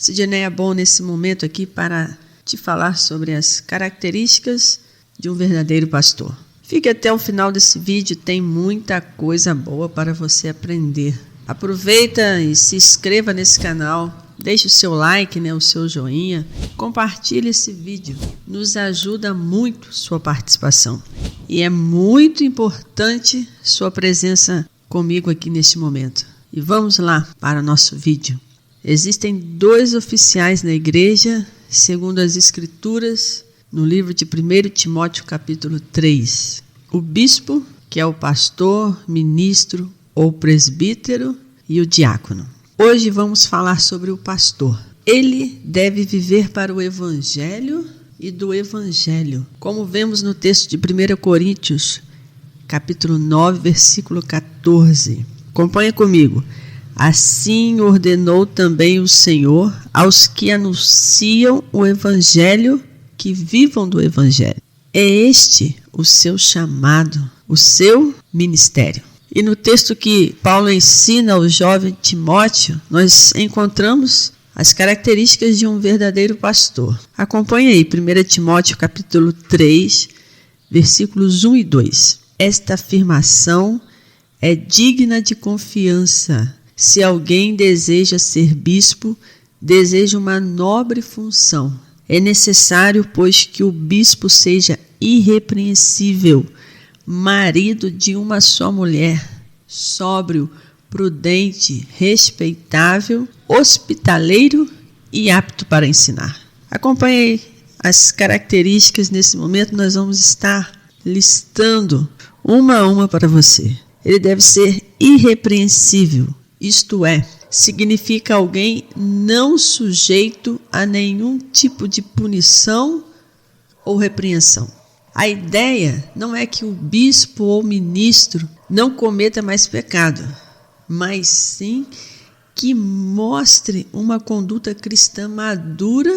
Sidney é bom nesse momento aqui para te falar sobre as características de um verdadeiro pastor. Fique até o final desse vídeo, tem muita coisa boa para você aprender. Aproveita e se inscreva nesse canal, deixe o seu like, o seu joinha, compartilhe esse vídeo, nos ajuda muito sua participação. E é muito importante sua presença comigo aqui neste momento. E vamos lá para o nosso vídeo. Existem 2 oficiais na igreja, segundo as Escrituras, no livro de 1 Timóteo capítulo 3. O bispo, que é o pastor, ministro ou presbítero, e o diácono. Hoje vamos falar sobre o pastor. Ele deve viver para o evangelho e do evangelho, como vemos no texto de 1 Coríntios, capítulo 9, versículo 14. Acompanha comigo. Assim ordenou também o Senhor aos que anunciam o evangelho que vivam do evangelho. É este o seu chamado, o seu ministério. E no texto que Paulo ensina ao jovem Timóteo, nós encontramos as características de um verdadeiro pastor. Acompanhe aí, 1 Timóteo capítulo 3, versículos 1 e 2. Esta afirmação é digna de confiança. Se alguém deseja ser bispo, deseja uma nobre função. É necessário, pois, que o bispo seja irrepreensível, marido de uma só mulher, sóbrio, prudente, respeitável, hospitaleiro e apto para ensinar. Acompanhe as características. Nesse momento nós vamos estar listando uma a uma para você. Ele deve ser irrepreensível, isto é, significa alguém não sujeito a nenhum tipo de punição ou repreensão. A ideia não é que o bispo ou ministro não cometa mais pecado, mas sim que mostre uma conduta cristã madura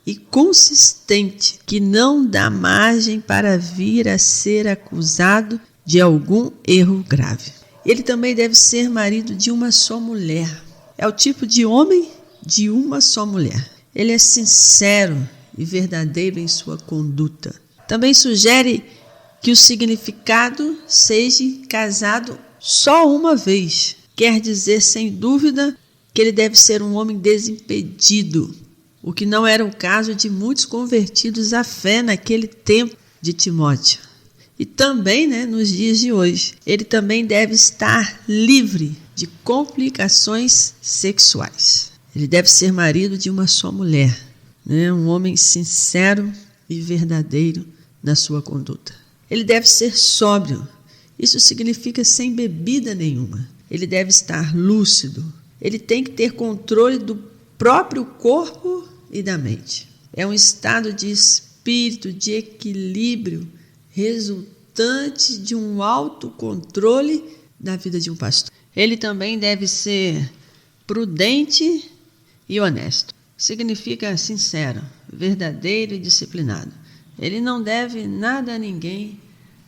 e consistente, que não dá margem para vir a ser acusado de algum erro grave. Ele também deve ser marido de uma só mulher. É o tipo de homem de uma só mulher. Ele é sincero e verdadeiro em sua conduta. Também sugere que o significado seja casado só uma vez. Quer dizer, sem dúvida, que ele deve ser um homem desimpedido, o que não era o caso de muitos convertidos à fé naquele tempo de Timóteo. E também, nos dias de hoje, ele também deve estar livre de complicações sexuais. Ele deve ser marido de uma só mulher, um homem sincero e verdadeiro na sua conduta. Ele deve ser sóbrio. Isso significa sem bebida nenhuma. Ele deve estar lúcido. Ele tem que ter controle do próprio corpo e da mente. É um estado de espírito, de equilíbrio, resultante de um autocontrole na vida de um pastor. Ele também deve ser prudente e honesto. Significa sincero, verdadeiro e disciplinado. Ele não deve nada a ninguém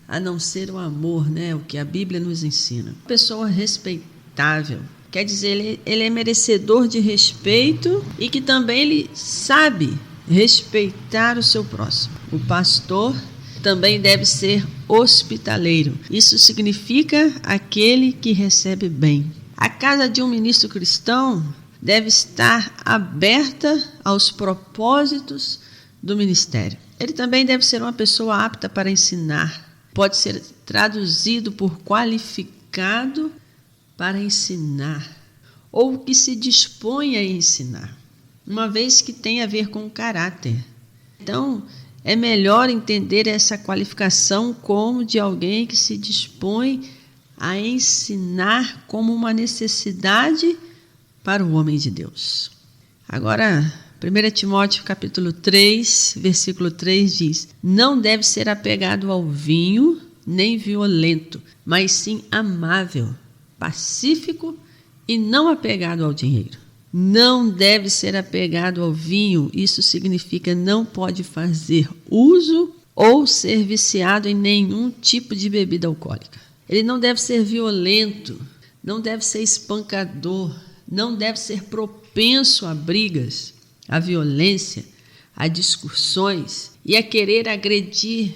a não ser o amor, o que a Bíblia nos ensina. Uma pessoa respeitável, quer dizer, ele é merecedor de respeito e que também ele sabe respeitar o seu próximo. O pastor também deve ser hospitaleiro. Isso significa aquele que recebe bem. A casa de um ministro cristão deve estar aberta aos propósitos do ministério. Ele também deve ser uma pessoa apta para ensinar. Pode ser traduzido por qualificado para ensinar, ou que se dispõe a ensinar, uma vez que tem a ver com o caráter. Então, é melhor entender essa qualificação como de alguém que se dispõe a ensinar como uma necessidade para o homem de Deus. Agora, 1 Timóteo capítulo 3, versículo 3 diz: não deve ser apegado ao vinho, nem violento, mas sim amável, pacífico e não apegado ao dinheiro. Não deve ser apegado ao vinho, isso significa não pode fazer uso ou ser viciado em nenhum tipo de bebida alcoólica. Ele não deve ser violento, não deve ser espancador, não deve ser propenso a brigas. à violência, a discussões e a querer agredir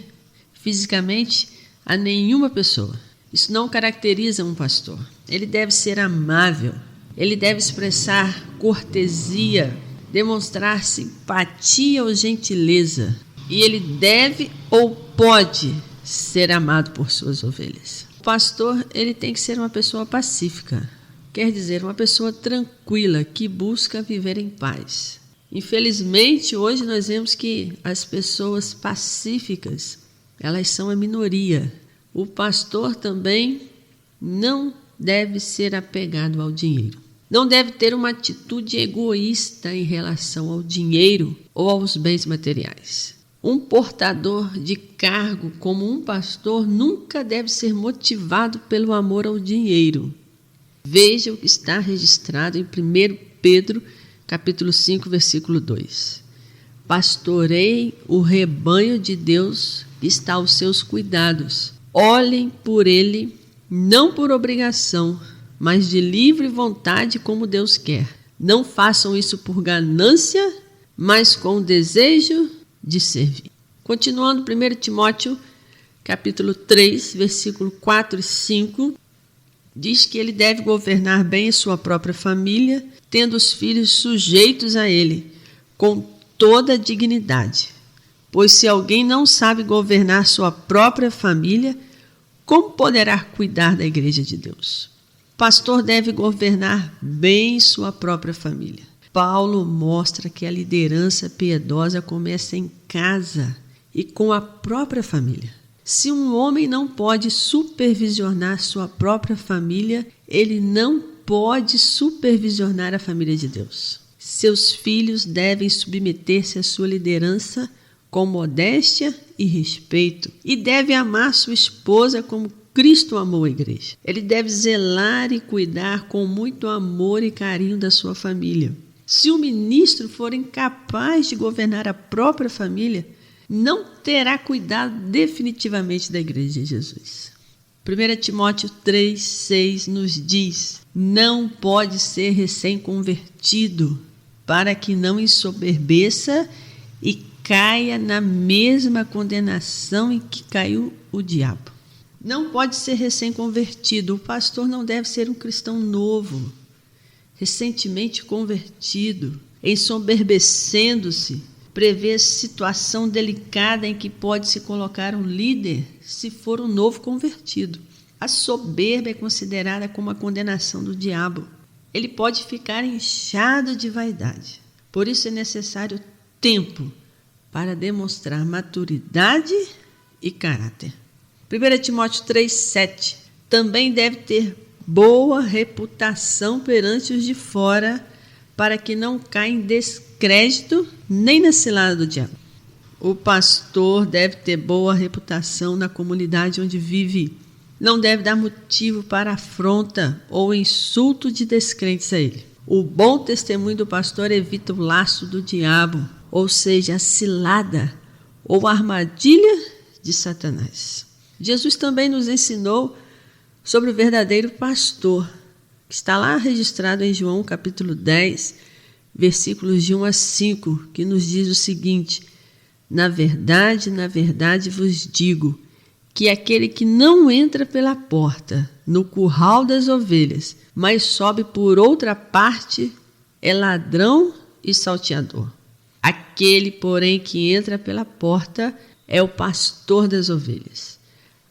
fisicamente a nenhuma pessoa. Isso não caracteriza um pastor. Ele deve ser amável, ele deve expressar cortesia, demonstrar simpatia ou gentileza. E ele deve ou pode ser amado por suas ovelhas. O pastor, ele tem que ser uma pessoa pacífica. Quer dizer, uma pessoa tranquila, que busca viver em paz. Infelizmente, hoje nós vemos que as pessoas pacíficas, elas são a minoria. O pastor também não deve ser apegado ao dinheiro. Não deve ter uma atitude egoísta em relação ao dinheiro ou aos bens materiais. Um portador de cargo como um pastor nunca deve ser motivado pelo amor ao dinheiro. Veja o que está registrado em 1 Pedro, capítulo 5, versículo 2. Pastoreiem o rebanho de Deus que está aos seus cuidados. Olhem por ele, não por obrigação, mas de livre vontade como Deus quer. Não façam isso por ganância, mas com o desejo de servir. Continuando, 1 Timóteo, capítulo 3, versículo 4 e 5, diz que ele deve governar bem a sua própria família, tendo os filhos sujeitos a ele, com toda a dignidade. Pois se alguém não sabe governar sua própria família, como poderá cuidar da igreja de Deus? O pastor deve governar bem sua própria família. Paulo mostra que a liderança piedosa começa em casa e com a própria família. Se um homem não pode supervisionar sua própria família, ele não pode supervisionar a família de Deus. Seus filhos devem submeter-se à sua liderança com modéstia e respeito, e deve amar sua esposa como Cristo amou a igreja. Ele deve zelar e cuidar com muito amor e carinho da sua família. Se o ministro for incapaz de governar a própria família, não terá cuidado definitivamente da igreja de Jesus. 1 Timóteo 3,6 nos diz: não pode ser recém-convertido, para que não ensoberbeça e caia na mesma condenação em que caiu o diabo. Não pode ser recém-convertido. O pastor não deve ser um cristão novo, recentemente convertido, ensoberbecendo-se, prevê situação delicada em que pode se colocar um líder se for um novo convertido. A soberba é considerada como a condenação do diabo. Ele pode ficar inchado de vaidade. Por isso é necessário tempo para demonstrar maturidade e caráter. 1 Timóteo 3,7 também deve ter boa reputação perante os de fora, para que não caia em descrédito nem na cilada do diabo. O pastor deve ter boa reputação na comunidade onde vive. Não deve dar motivo para afronta ou insulto de descrentes a ele. O bom testemunho do pastor evita o laço do diabo, ou seja, a cilada ou a armadilha de Satanás. Jesus também nos ensinou sobre o verdadeiro pastor, que está lá registrado em João capítulo 10, versículos de 1 a 5, que nos diz o seguinte: na verdade vos digo, que aquele que não entra pela porta no curral das ovelhas, mas sobe por outra parte, é ladrão e salteador. Aquele, porém, que entra pela porta é o pastor das ovelhas.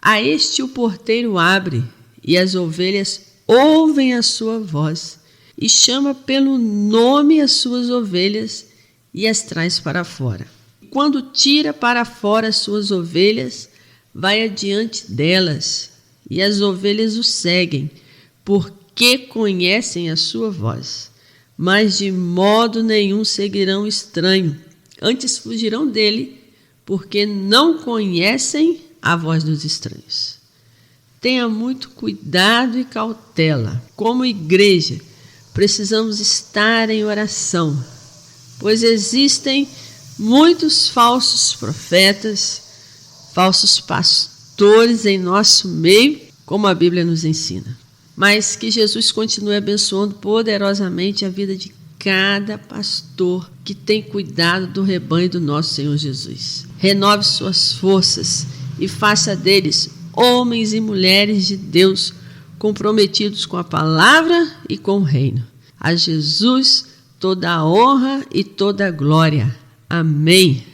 A este o porteiro abre, e as ovelhas ouvem a sua voz, e chama pelo nome as suas ovelhas e as traz para fora. Quando tira para fora as suas ovelhas, vai adiante delas, e as ovelhas o seguem, porque conhecem a sua voz. Mas de modo nenhum seguirão o estranho, antes fugirão dele, porque não conhecem a voz dos estranhos. Tenha muito cuidado e cautela. Como igreja, precisamos estar em oração, pois existem muitos falsos profetas, falsos pastores em nosso meio, como a Bíblia nos ensina. Mas que Jesus continue abençoando poderosamente a vida de cada pastor que tem cuidado do rebanho do nosso Senhor Jesus. Renove suas forças e faça deles homens e mulheres de Deus comprometidos com a palavra e com o reino. A Jesus toda a honra e toda a glória. Amém.